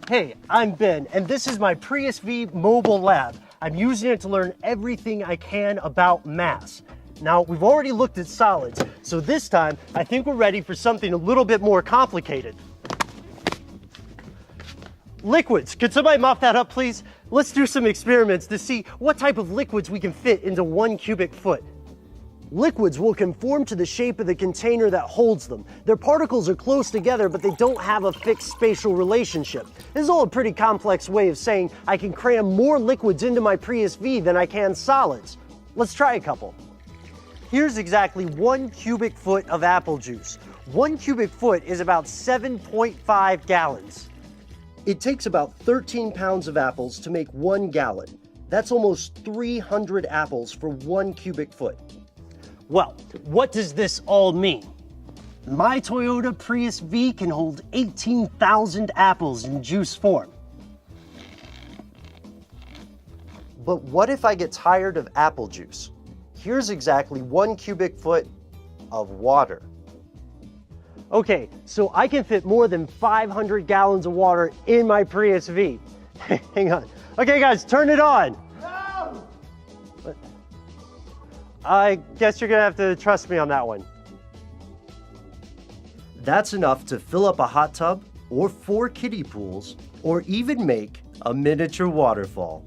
Hey, I'm Ben, and this is my Prius V mobile lab. I'm using it to learn everything I can about mass. Now, we've already looked at solids, so this time I think we're ready for something a little bit more complicated. Liquids. Could somebody mop that up, please? Let's do some experiments to see what type of liquids we can fit into 1 cubic foot. Liquids will conform to the shape of the container that holds them. Their particles are close together, but they don't have a fixed spatial relationship. This is all a pretty complex way of saying I can cram more liquids into my Prius V than I can solids. Let's try a couple. Here's exactly 1 cubic foot of apple juice. 1 cubic foot is about 7.5 gallons. It takes about 13 pounds of apples to make 1 gallon. That's almost 300 apples for 1 cubic foot. Well, what does this all mean? My Toyota Prius V can hold 18,000 apples in juice form. But what if I get tired of apple juice? Here's exactly 1 cubic foot of water. Okay, so I can fit more than 500 gallons of water in my Prius V. Hang on. Okay guys, turn it on. I guess you're gonna have to trust me on that one. That's enough to fill up a hot tub, or 4 kiddie pools, or even make a miniature waterfall.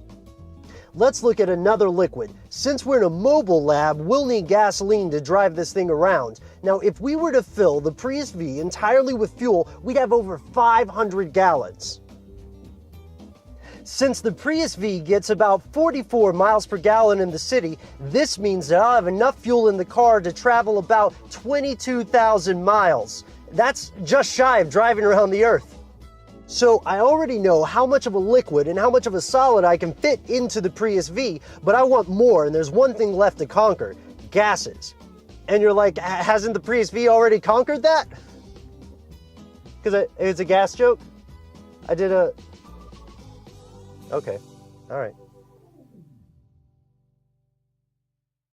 Let's look at another liquid. Since we're in a mobile lab, we'll need gasoline to drive this thing around. Now, if we were to fill the Prius V entirely with fuel, we'd have over 500 gallons. Since the Prius V gets about 44 miles per gallon in the city, this means that I'll have enough fuel in the car to travel about 22,000 miles. That's just shy of driving around the Earth. So I already know how much of a liquid and how much of a solid I can fit into the Prius V, but I want more, and there's one thing left to conquer: gases. And you're like, hasn't the Prius V already conquered that? Because it's a gas joke? I did a... Okay, all right.